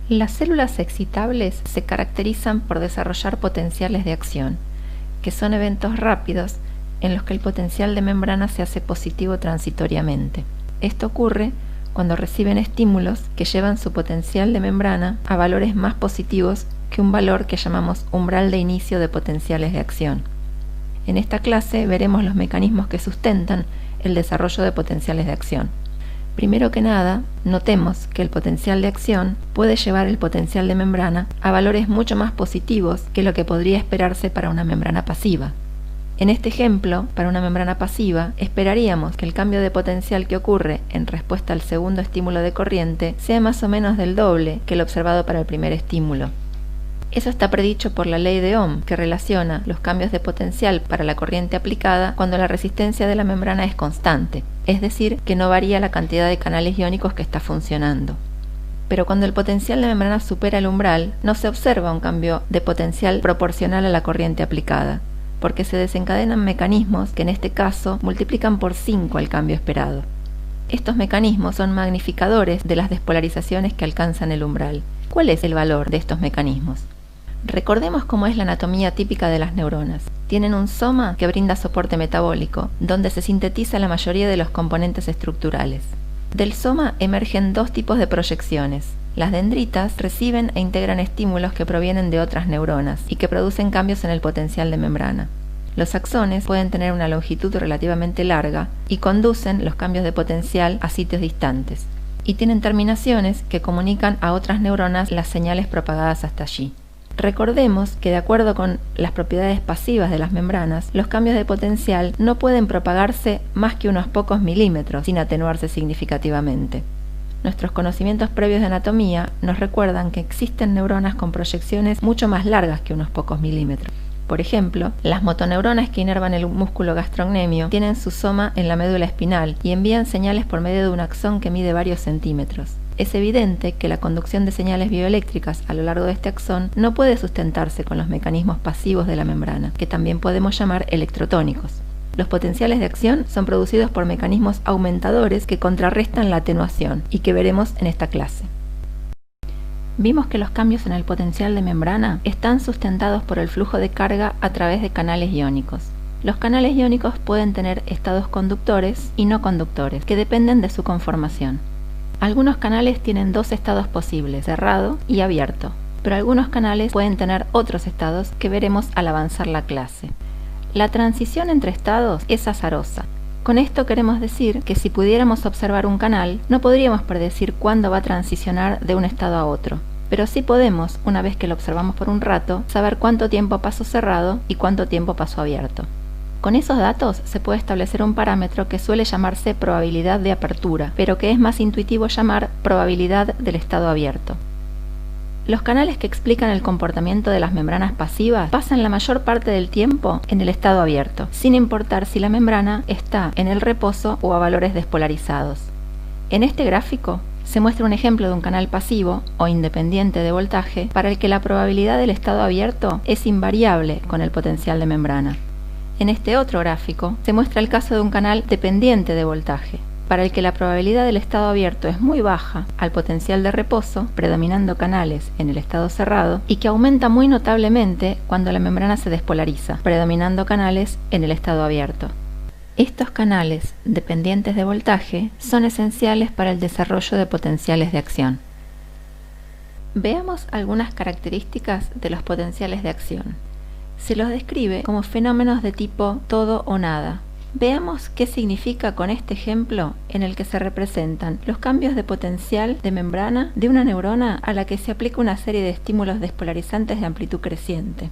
Las células excitables se caracterizan por desarrollar potenciales de acción, que son eventos rápidos en los que el potencial de membrana se hace positivo transitoriamente. Esto ocurre cuando reciben estímulos que llevan su potencial de membrana a valores más positivos que un valor que llamamos umbral de inicio de potenciales de acción. En esta clase veremos los mecanismos que sustentan el desarrollo de potenciales de acción. Primero que nada, notemos que el potencial de acción puede llevar el potencial de membrana a valores mucho más positivos que lo que podría esperarse para una membrana pasiva. En este ejemplo, para una membrana pasiva, esperaríamos que el cambio de potencial que ocurre en respuesta al segundo estímulo de corriente sea más o menos del doble que el observado para el primer estímulo. Eso está predicho por la ley de Ohm, que relaciona los cambios de potencial para la corriente aplicada cuando la resistencia de la membrana es constante, es decir, que no varía la cantidad de canales iónicos que está funcionando. Pero cuando el potencial de membrana supera el umbral, no se observa un cambio de potencial proporcional a la corriente aplicada, porque se desencadenan mecanismos que en este caso multiplican por 5 el cambio esperado. Estos mecanismos son magnificadores de las despolarizaciones que alcanzan el umbral. ¿Cuál es el valor de estos mecanismos? Recordemos cómo es la anatomía típica de las neuronas. Tienen un soma que brinda soporte metabólico, donde se sintetiza la mayoría de los componentes estructurales. Del soma emergen dos tipos de proyecciones. Las dendritas reciben e integran estímulos que provienen de otras neuronas y que producen cambios en el potencial de membrana. Los axones pueden tener una longitud relativamente larga y conducen los cambios de potencial a sitios distantes, y tienen terminaciones que comunican a otras neuronas las señales propagadas hasta allí. Recordemos que de acuerdo con las propiedades pasivas de las membranas, los cambios de potencial no pueden propagarse más que unos pocos milímetros sin atenuarse significativamente. Nuestros conocimientos previos de anatomía nos recuerdan que existen neuronas con proyecciones mucho más largas que unos pocos milímetros. Por ejemplo, las motoneuronas que inervan el músculo gastrocnemio tienen su soma en la médula espinal y envían señales por medio de un axón que mide varios centímetros. Es evidente que la conducción de señales bioeléctricas a lo largo de este axón no puede sustentarse con los mecanismos pasivos de la membrana, que también podemos llamar electrotónicos. Los potenciales de acción son producidos por mecanismos aumentadores que contrarrestan la atenuación y que veremos en esta clase. Vimos que los cambios en el potencial de membrana están sustentados por el flujo de carga a través de canales iónicos. Los canales iónicos pueden tener estados conductores y no conductores, que dependen de su conformación. Algunos canales tienen dos estados posibles, cerrado y abierto, pero algunos canales pueden tener otros estados que veremos al avanzar la clase. La transición entre estados es azarosa. Con esto queremos decir que si pudiéramos observar un canal, no podríamos predecir cuándo va a transicionar de un estado a otro, pero sí podemos, una vez que lo observamos por un rato, saber cuánto tiempo pasó cerrado y cuánto tiempo pasó abierto. Con esos datos se puede establecer un parámetro que suele llamarse probabilidad de apertura, pero que es más intuitivo llamar probabilidad del estado abierto. Los canales que explican el comportamiento de las membranas pasivas pasan la mayor parte del tiempo en el estado abierto, sin importar si la membrana está en el reposo o a valores despolarizados. En este gráfico se muestra un ejemplo de un canal pasivo o independiente de voltaje para el que la probabilidad del estado abierto es invariable con el potencial de membrana. En este otro gráfico se muestra el caso de un canal dependiente de voltaje, para el que la probabilidad del estado abierto es muy baja al potencial de reposo, predominando canales en el estado cerrado, y que aumenta muy notablemente cuando la membrana se despolariza, predominando canales en el estado abierto. Estos canales dependientes de voltaje son esenciales para el desarrollo de potenciales de acción. Veamos algunas características de los potenciales de acción. Se los describe como fenómenos de tipo todo o nada. Veamos qué significa con este ejemplo en el que se representan los cambios de potencial de membrana de una neurona a la que se aplica una serie de estímulos despolarizantes de amplitud creciente.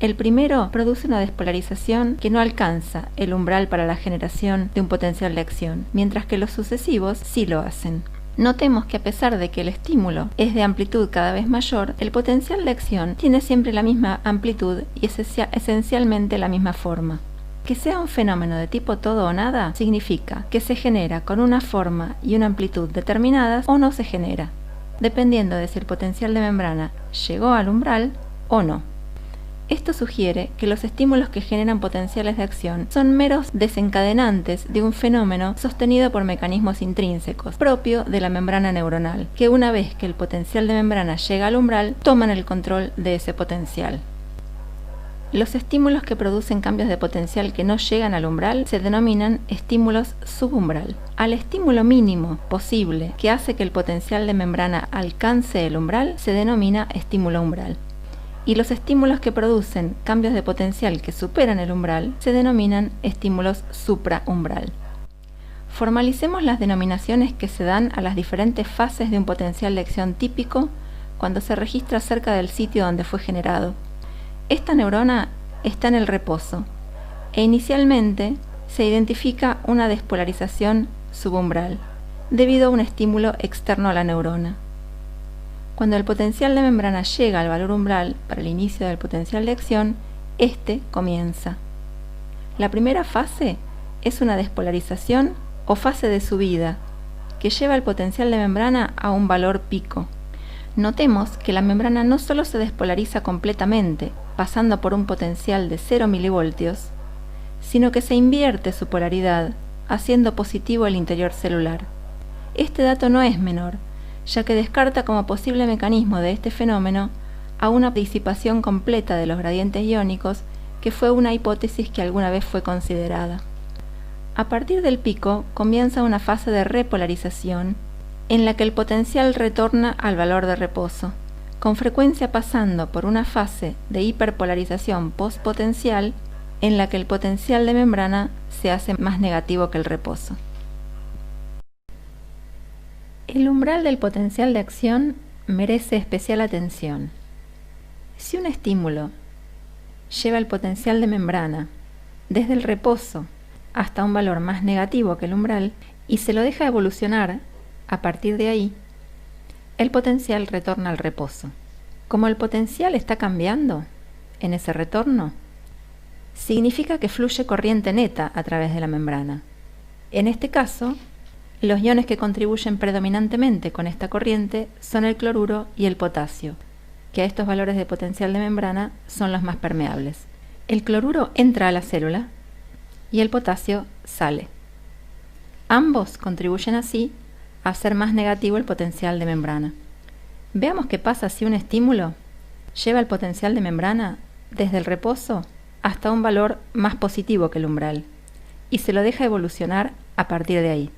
El primero produce una despolarización que no alcanza el umbral para la generación de un potencial de acción, mientras que los sucesivos sí lo hacen. Notemos que a pesar de que el estímulo es de amplitud cada vez mayor, el potencial de acción tiene siempre la misma amplitud y esencialmente la misma forma. Que sea un fenómeno de tipo todo o nada significa que se genera con una forma y una amplitud determinadas o no se genera, dependiendo de si el potencial de membrana llegó al umbral o no. Esto sugiere que los estímulos que generan potenciales de acción son meros desencadenantes de un fenómeno sostenido por mecanismos intrínsecos, propio de la membrana neuronal, que una vez que el potencial de membrana llega al umbral, toman el control de ese potencial. Los estímulos que producen cambios de potencial que no llegan al umbral se denominan estímulos subumbral. Al estímulo mínimo posible que hace que el potencial de membrana alcance el umbral se denomina estímulo umbral. Y los estímulos que producen cambios de potencial que superan el umbral se denominan estímulos supraumbral. Formalicemos las denominaciones que se dan a las diferentes fases de un potencial de acción típico cuando se registra cerca del sitio donde fue generado. Esta neurona está en el reposo e inicialmente se identifica una despolarización subumbral debido a un estímulo externo a la neurona. Cuando el potencial de membrana llega al valor umbral para el inicio del potencial de acción, este comienza. La primera fase es una despolarización o fase de subida, que lleva el potencial de membrana a un valor pico. Notemos que la membrana no solo se despolariza completamente, pasando por un potencial de 0 milivoltios, sino que se invierte su polaridad, haciendo positivo el interior celular. Este dato no es menor, ya que descarta como posible mecanismo de este fenómeno a una disipación completa de los gradientes iónicos, que fue una hipótesis que alguna vez fue considerada. A partir del pico comienza una fase de repolarización en la que el potencial retorna al valor de reposo, con frecuencia pasando por una fase de hiperpolarización postpotencial en la que el potencial de membrana se hace más negativo que el reposo. El umbral del potencial de acción merece especial atención. Si un estímulo lleva el potencial de membrana desde el reposo hasta un valor más negativo que el umbral y se lo deja evolucionar a partir de ahí, el potencial retorna al reposo. Como el potencial está cambiando en ese retorno, significa que fluye corriente neta a través de la membrana. En este caso, los iones que contribuyen predominantemente con esta corriente son el cloruro y el potasio, que a estos valores de potencial de membrana son los más permeables. El cloruro entra a la célula y el potasio sale. Ambos contribuyen así a hacer más negativo el potencial de membrana. Veamos qué pasa si un estímulo lleva el potencial de membrana desde el reposo hasta un valor más positivo que el umbral y se lo deja evolucionar a partir de ahí.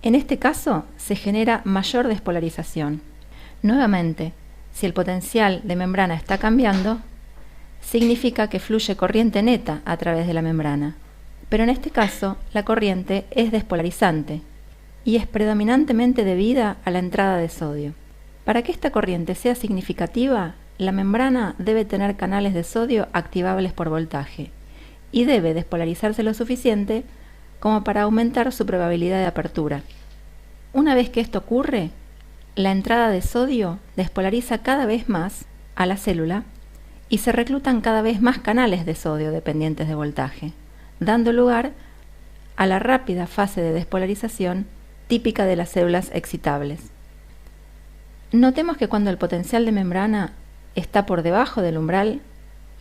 En este caso se genera mayor despolarización. Nuevamente, si el potencial de membrana está cambiando, significa que fluye corriente neta a través de la membrana, pero en este caso la corriente es despolarizante y es predominantemente debida a la entrada de sodio. Para que esta corriente sea significativa, la membrana debe tener canales de sodio activables por voltaje y debe despolarizarse lo suficiente como para aumentar su probabilidad de apertura. Una vez que esto ocurre, la entrada de sodio despolariza cada vez más a la célula y se reclutan cada vez más canales de sodio dependientes de voltaje, dando lugar a la rápida fase de despolarización típica de las células excitables. Notemos que cuando el potencial de membrana está por debajo del umbral,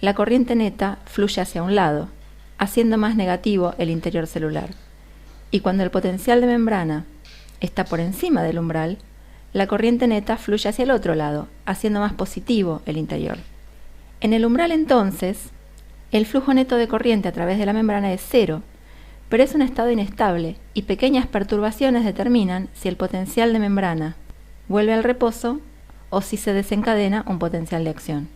la corriente neta fluye hacia un lado, haciendo más negativo el interior celular. Y cuando el potencial de membrana está por encima del umbral, la corriente neta fluye hacia el otro lado, haciendo más positivo el interior. En el umbral entonces, el flujo neto de corriente a través de la membrana es cero, pero es un estado inestable y pequeñas perturbaciones determinan si el potencial de membrana vuelve al reposo o si se desencadena un potencial de acción.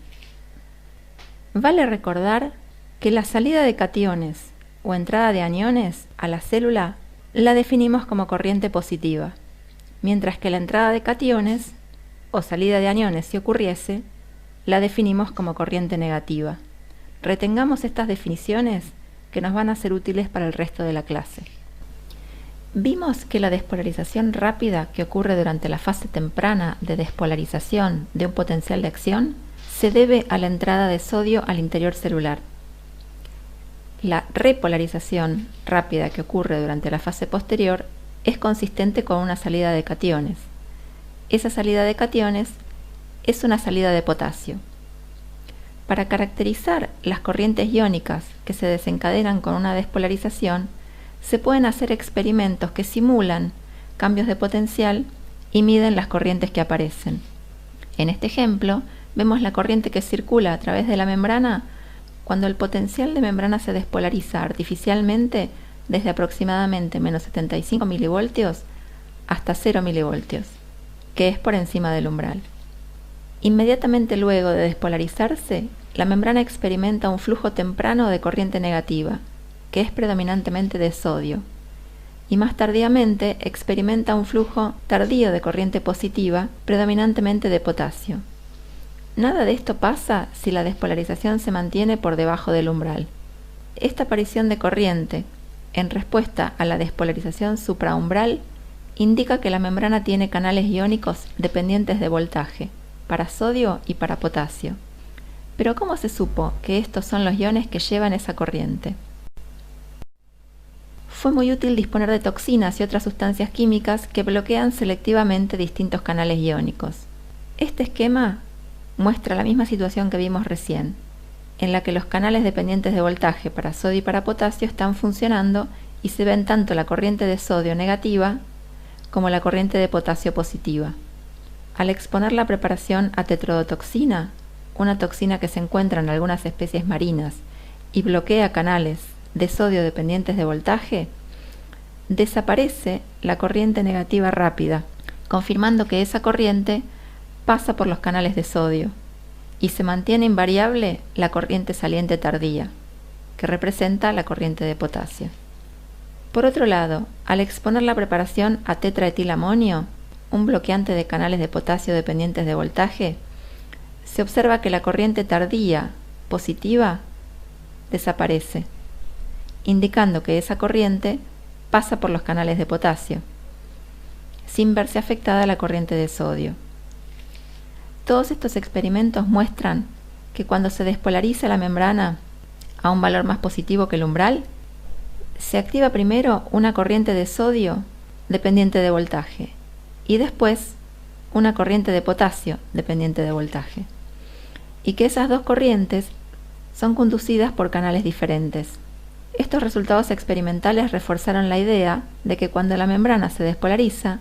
Vale recordar que la salida de cationes o entrada de aniones a la célula la definimos como corriente positiva, mientras que la entrada de cationes o salida de aniones, si ocurriese, la definimos como corriente negativa. Retengamos estas definiciones que nos van a ser útiles para el resto de la clase. Vimos que la despolarización rápida que ocurre durante la fase temprana de despolarización de un potencial de acción se debe a la entrada de sodio al interior celular. La repolarización rápida que ocurre durante la fase posterior es consistente con una salida de cationes. Esa salida de cationes es una salida de potasio. Para caracterizar las corrientes iónicas que se desencadenan con una despolarización, se pueden hacer experimentos que simulan cambios de potencial y miden las corrientes que aparecen. En este ejemplo, vemos la corriente que circula a través de la membrana cuando el potencial de membrana se despolariza artificialmente desde aproximadamente menos 75 milivoltios hasta 0 milivoltios, que es por encima del umbral. Inmediatamente luego de despolarizarse, la membrana experimenta un flujo temprano de corriente negativa, que es predominantemente de sodio, y más tardíamente experimenta un flujo tardío de corriente positiva, predominantemente de potasio. Nada de esto pasa si la despolarización se mantiene por debajo del umbral. Esta aparición de corriente, en respuesta a la despolarización supraumbral, indica que la membrana tiene canales iónicos dependientes de voltaje, para sodio y para potasio. Pero ¿cómo se supo que estos son los iones que llevan esa corriente? Fue muy útil disponer de toxinas y otras sustancias químicas que bloquean selectivamente distintos canales iónicos. Este esquema muestra la misma situación que vimos recién, en la que los canales dependientes de voltaje para sodio y para potasio están funcionando y se ven tanto la corriente de sodio negativa como la corriente de potasio positiva. Al exponer la preparación a tetrodotoxina, una toxina que se encuentra en algunas especies marinas y bloquea canales de sodio dependientes de voltaje, desaparece la corriente negativa rápida, confirmando que esa corriente pasa por los canales de sodio, y se mantiene invariable la corriente saliente tardía, que representa la corriente de potasio. Por otro lado, al exponer la preparación a tetraetilamonio, un bloqueante de canales de potasio dependientes de voltaje, se observa que la corriente tardía positiva desaparece, indicando que esa corriente pasa por los canales de potasio, sin verse afectada la corriente de sodio. Todos estos experimentos muestran que cuando se despolariza la membrana a un valor más positivo que el umbral, se activa primero una corriente de sodio dependiente de voltaje y después una corriente de potasio dependiente de voltaje, y que esas dos corrientes son conducidas por canales diferentes. Estos resultados experimentales reforzaron la idea de que cuando la membrana se despolariza,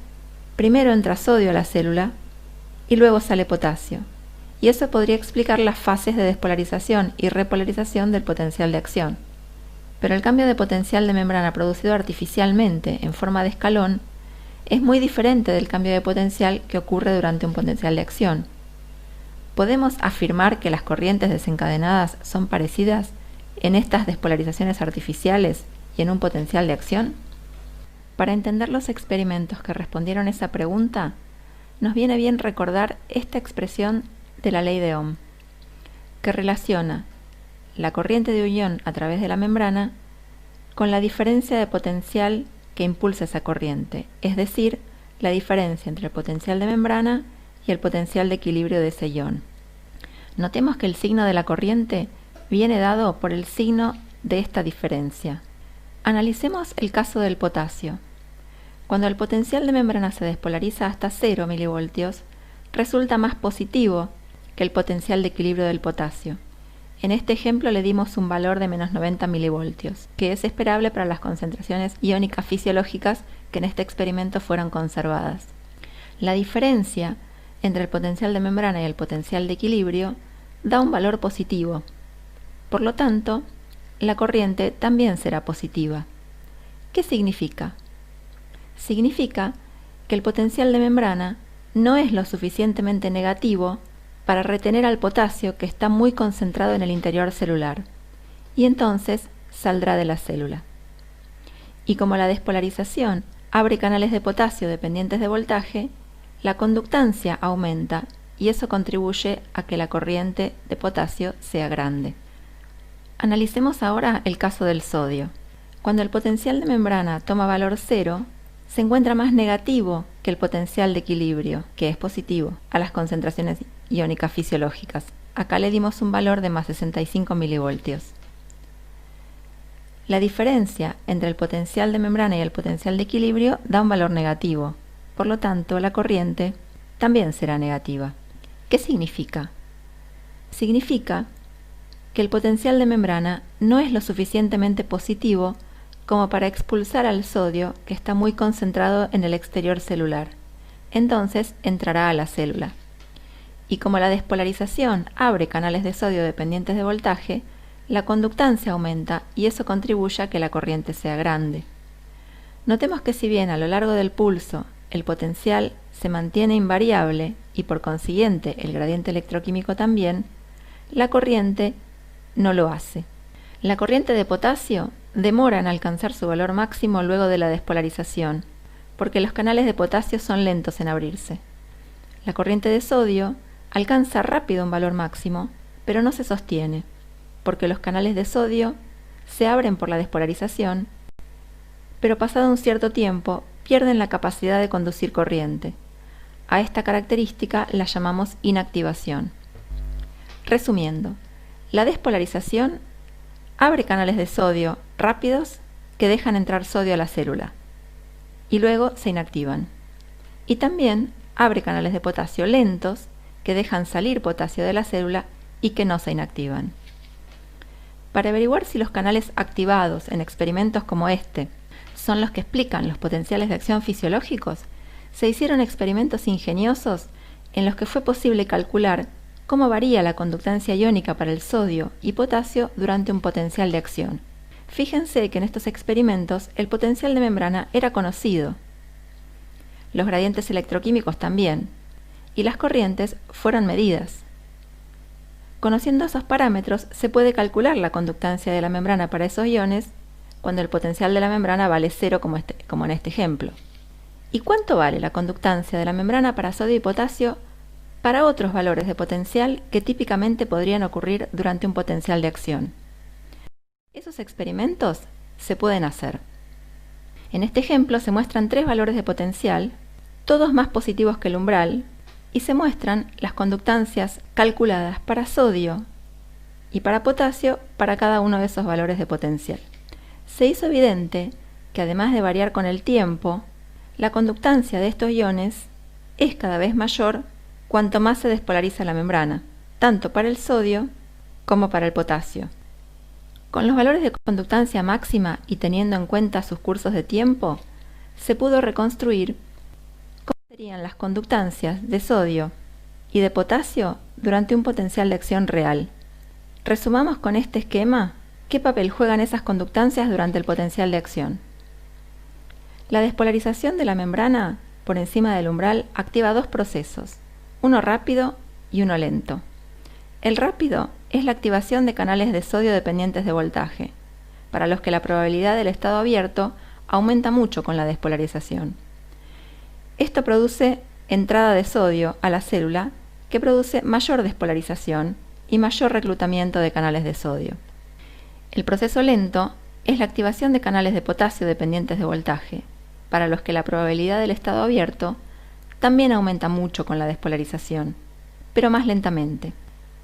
primero entra sodio a la célula y luego sale potasio, y eso podría explicar las fases de despolarización y repolarización del potencial de acción. Pero el cambio de potencial de membrana producido artificialmente en forma de escalón es muy diferente del cambio de potencial que ocurre durante un potencial de acción. ¿Podemos afirmar que las corrientes desencadenadas son parecidas en estas despolarizaciones artificiales y en un potencial de acción? Para entender los experimentos que respondieron esa pregunta, nos viene bien recordar esta expresión de la ley de Ohm, que relaciona la corriente de un ion a través de la membrana con la diferencia de potencial que impulsa esa corriente, es decir, la diferencia entre el potencial de membrana y el potencial de equilibrio de ese ion. Notemos que el signo de la corriente viene dado por el signo de esta diferencia. Analicemos el caso del potasio. Cuando el potencial de membrana se despolariza hasta 0 milivoltios, resulta más positivo que el potencial de equilibrio del potasio. En este ejemplo le dimos un valor de menos 90 milivoltios, que es esperable para las concentraciones iónicas fisiológicas que en este experimento fueron conservadas. La diferencia entre el potencial de membrana y el potencial de equilibrio da un valor positivo. Por lo tanto, la corriente también será positiva. ¿Qué significa? Significa que el potencial de membrana no es lo suficientemente negativo para retener al potasio que está muy concentrado en el interior celular, y entonces saldrá de la célula. Y como la despolarización abre canales de potasio dependientes de voltaje, la conductancia aumenta y eso contribuye a que la corriente de potasio sea grande. Analicemos ahora el caso del sodio. Cuando el potencial de membrana toma valor 0, se encuentra más negativo que el potencial de equilibrio, que es positivo, a las concentraciones iónicas fisiológicas. Acá le dimos un valor de más 65 milivoltios. La diferencia entre el potencial de membrana y el potencial de equilibrio da un valor negativo. Por lo tanto, la corriente también será negativa. ¿Qué significa? Significa que el potencial de membrana no es lo suficientemente positivo como para expulsar al sodio que está muy concentrado en el exterior celular. Entonces entrará a la célula. Y como la despolarización abre canales de sodio dependientes de voltaje, la conductancia aumenta y eso contribuye a que la corriente sea grande. Notemos que si bien a lo largo del pulso el potencial se mantiene invariable y por consiguiente el gradiente electroquímico también, la corriente no lo hace. La corriente de potasio demora en alcanzar su valor máximo luego de la despolarización, porque los canales de potasio son lentos en abrirse. La corriente de sodio alcanza rápido un valor máximo, pero no se sostiene, porque los canales de sodio se abren por la despolarización, pero pasado un cierto tiempo pierden la capacidad de conducir corriente. A esta característica la llamamos inactivación. Resumiendo, la despolarización abre canales de sodio rápidos que dejan entrar sodio a la célula y luego se inactivan. Y también abre canales de potasio lentos que dejan salir potasio de la célula y que no se inactivan. Para averiguar si los canales activados en experimentos como este son los que explican los potenciales de acción fisiológicos, se hicieron experimentos ingeniosos en los que fue posible calcular cómo varía la conductancia iónica para el sodio y potasio durante un potencial de acción. Fíjense que en estos experimentos el potencial de membrana era conocido, los gradientes electroquímicos también, y las corrientes fueron medidas. Conociendo esos parámetros se puede calcular la conductancia de la membrana para esos iones cuando el potencial de la membrana vale 0 como en este ejemplo. ¿Y cuánto vale la conductancia de la membrana para sodio y potasio para otros valores de potencial que típicamente podrían ocurrir durante un potencial de acción? Esos experimentos se pueden hacer. En este ejemplo se muestran 3 valores de potencial, todos más positivos que el umbral, y se muestran las conductancias calculadas para sodio y para potasio para cada uno de esos valores de potencial. Se hizo evidente que además de variar con el tiempo, la conductancia de estos iones es cada vez mayor cuanto más se despolariza la membrana, tanto para el sodio como para el potasio. Con los valores de conductancia máxima y teniendo en cuenta sus cursos de tiempo, se pudo reconstruir cómo serían las conductancias de sodio y de potasio durante un potencial de acción real. Resumamos con este esquema qué papel juegan esas conductancias durante el potencial de acción. La despolarización de la membrana por encima del umbral activa 2 procesos, uno rápido y uno lento. El rápido es la activación de canales de sodio dependientes de voltaje, para los que la probabilidad del estado abierto aumenta mucho con la despolarización. Esto produce entrada de sodio a la célula, que produce mayor despolarización y mayor reclutamiento de canales de sodio. El proceso lento es la activación de canales de potasio dependientes de voltaje, para los que la probabilidad del estado abierto también aumenta mucho con la despolarización, pero más lentamente.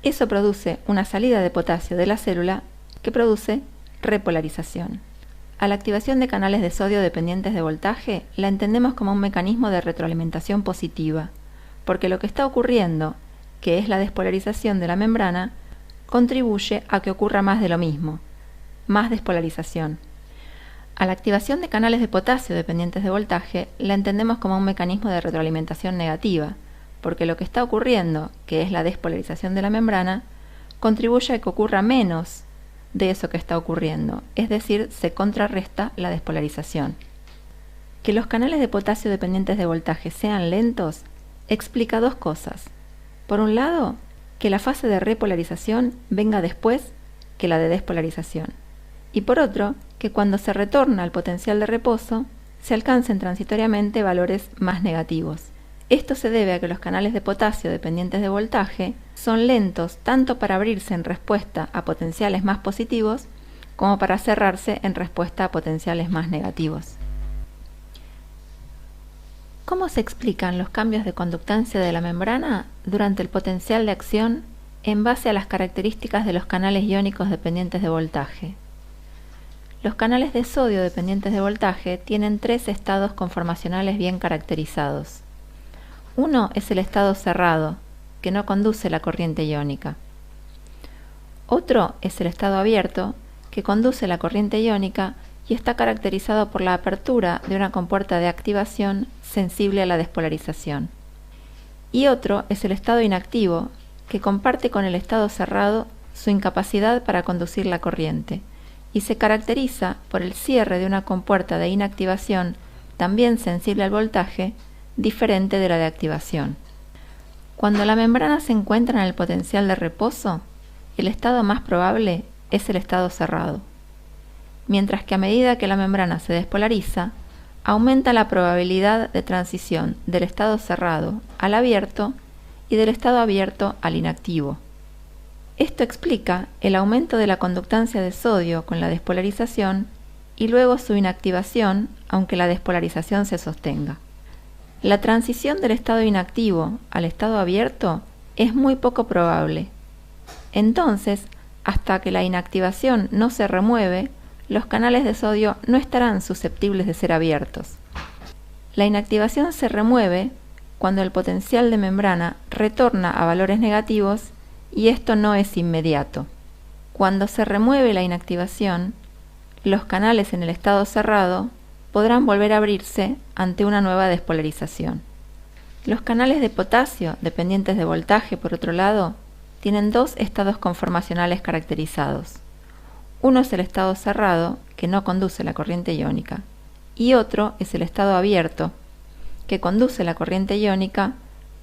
Eso produce una salida de potasio de la célula que produce repolarización. A la activación de canales de sodio dependientes de voltaje la entendemos como un mecanismo de retroalimentación positiva, porque lo que está ocurriendo, que es la despolarización de la membrana, contribuye a que ocurra más de lo mismo, más despolarización. A la activación de canales de potasio dependientes de voltaje la entendemos como un mecanismo de retroalimentación negativa, porque lo que está ocurriendo, que es la despolarización de la membrana, contribuye a que ocurra menos de eso que está ocurriendo, es decir, se contrarresta la despolarización. Que los canales de potasio dependientes de voltaje sean lentos explica 2 cosas. Por un lado, que la fase de repolarización venga después que la de despolarización. Y por otro, que cuando se retorna al potencial de reposo, se alcancen transitoriamente valores más negativos. Esto se debe a que los canales de potasio dependientes de voltaje son lentos tanto para abrirse en respuesta a potenciales más positivos como para cerrarse en respuesta a potenciales más negativos. ¿Cómo se explican los cambios de conductancia de la membrana durante el potencial de acción en base a las características de los canales iónicos dependientes de voltaje? Los canales de sodio dependientes de voltaje tienen 3 estados conformacionales bien caracterizados. Uno es el estado cerrado, que no conduce la corriente iónica. Otro es el estado abierto, que conduce la corriente iónica y está caracterizado por la apertura de una compuerta de activación sensible a la despolarización. Y otro es el estado inactivo, que comparte con el estado cerrado su incapacidad para conducir la corriente, y se caracteriza por el cierre de una compuerta de inactivación también sensible al voltaje, diferente de la de activación. Cuando la membrana se encuentra en el potencial de reposo, el estado más probable es el estado cerrado, mientras que a medida que la membrana se despolariza, aumenta la probabilidad de transición del estado cerrado al abierto y del estado abierto al inactivo. Esto explica el aumento de la conductancia de sodio con la despolarización y luego su inactivación, aunque la despolarización se sostenga. La transición del estado inactivo al estado abierto es muy poco probable. Entonces, hasta que la inactivación no se remueve, los canales de sodio no estarán susceptibles de ser abiertos. La inactivación se remueve cuando el potencial de membrana retorna a valores negativos y esto no es inmediato. Cuando se remueve la inactivación, los canales en el estado cerrado podrán volver a abrirse ante una nueva despolarización. Los canales de potasio dependientes de voltaje, por otro lado, tienen dos estados conformacionales caracterizados. Uno es el estado cerrado, que no conduce la corriente iónica, y otro es el estado abierto, que conduce la corriente iónica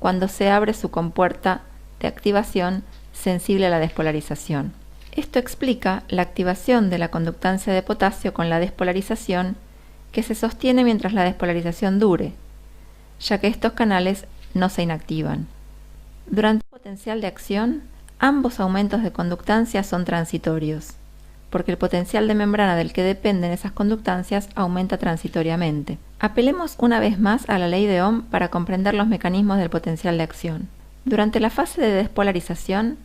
cuando se abre su compuerta de activación sensible a la despolarización. Esto explica la activación de la conductancia de potasio con la despolarización que se sostiene mientras la despolarización dure, ya que estos canales no se inactivan. Durante el potencial de acción, ambos aumentos de conductancia son transitorios, porque el potencial de membrana del que dependen esas conductancias aumenta transitoriamente. Apelemos una vez más a la ley de Ohm para comprender los mecanismos del potencial de acción. Durante la fase de despolarización,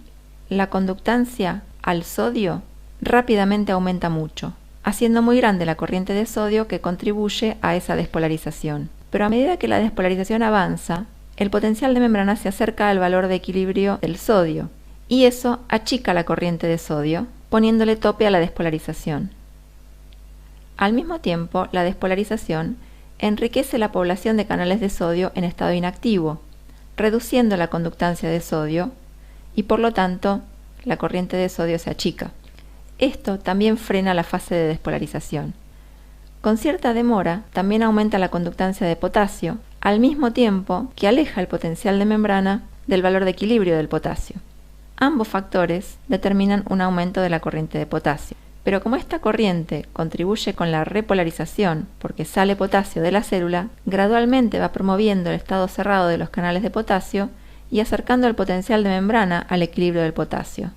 la conductancia al sodio rápidamente aumenta mucho, haciendo muy grande la corriente de sodio que contribuye a esa despolarización. Pero a medida que la despolarización avanza, el potencial de membrana se acerca al valor de equilibrio del sodio, y eso achica la corriente de sodio, poniéndole tope a la despolarización. Al mismo tiempo, la despolarización enriquece la población de canales de sodio en estado inactivo, reduciendo la conductancia de sodio, y por lo tanto, la corriente de sodio se achica. Esto también frena la fase de despolarización. Con cierta demora, también aumenta la conductancia de potasio, al mismo tiempo que aleja el potencial de membrana del valor de equilibrio del potasio. Ambos factores determinan un aumento de la corriente de potasio. Pero como esta corriente contribuye con la repolarización porque sale potasio de la célula, gradualmente va promoviendo el estado cerrado de los canales de potasio y acercando el potencial de membrana al equilibrio del potasio,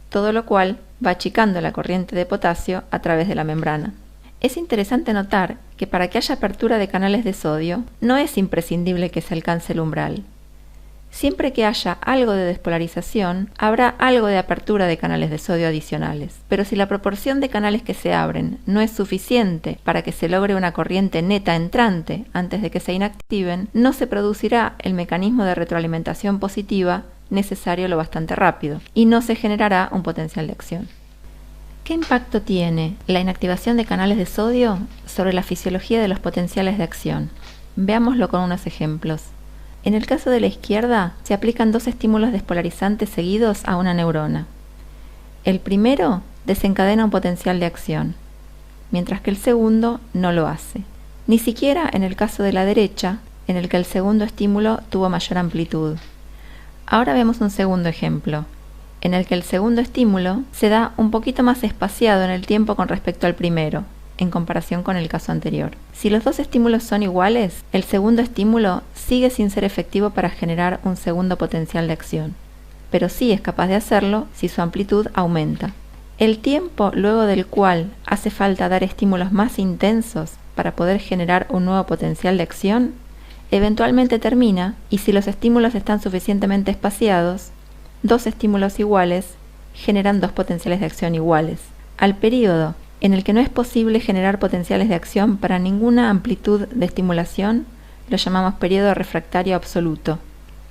todo lo cual va achicando la corriente de potasio a través de la membrana. Es interesante notar que para que haya apertura de canales de sodio, no es imprescindible que se alcance el umbral. Siempre que haya algo de despolarización, habrá algo de apertura de canales de sodio adicionales. Pero si la proporción de canales que se abren no es suficiente para que se logre una corriente neta entrante antes de que se inactiven, no se producirá el mecanismo de retroalimentación positiva necesario lo bastante rápido, y no se generará un potencial de acción. ¿Qué impacto tiene la inactivación de canales de sodio sobre la fisiología de los potenciales de acción? Veámoslo con unos ejemplos. En el caso de la izquierda, se aplican dos estímulos despolarizantes seguidos a una neurona. El primero desencadena un potencial de acción, mientras que el segundo no lo hace. Ni siquiera en el caso de la derecha, en el que el segundo estímulo tuvo mayor amplitud. Ahora vemos un segundo ejemplo, en el que el segundo estímulo se da un poquito más espaciado en el tiempo con respecto al primero, en comparación con el caso anterior. Si los dos estímulos son iguales, el segundo estímulo sigue sin ser efectivo para generar un segundo potencial de acción, pero sí es capaz de hacerlo si su amplitud aumenta. El tiempo luego del cual hace falta dar estímulos más intensos para poder generar un nuevo potencial de acción, eventualmente termina, y si los estímulos están suficientemente espaciados, dos estímulos iguales generan dos potenciales de acción iguales. Al período en el que no es posible generar potenciales de acción para ninguna amplitud de estimulación, lo llamamos periodo refractario absoluto.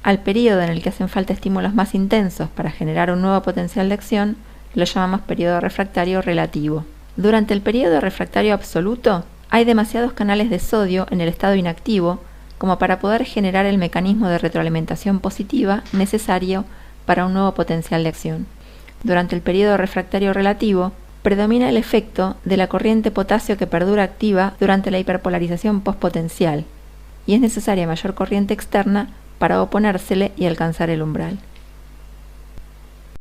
Al período en el que hacen falta estímulos más intensos para generar un nuevo potencial de acción, Lo llamamos periodo refractario relativo. Durante el periodo refractario absoluto, hay demasiados canales de sodio en el estado inactivo como para poder generar el mecanismo de retroalimentación positiva necesario para un nuevo potencial de acción. Durante el periodo refractario relativo, predomina el efecto de la corriente potasio que perdura activa durante la hiperpolarización postpotencial, y es necesaria mayor corriente externa para oponérsele y alcanzar el umbral.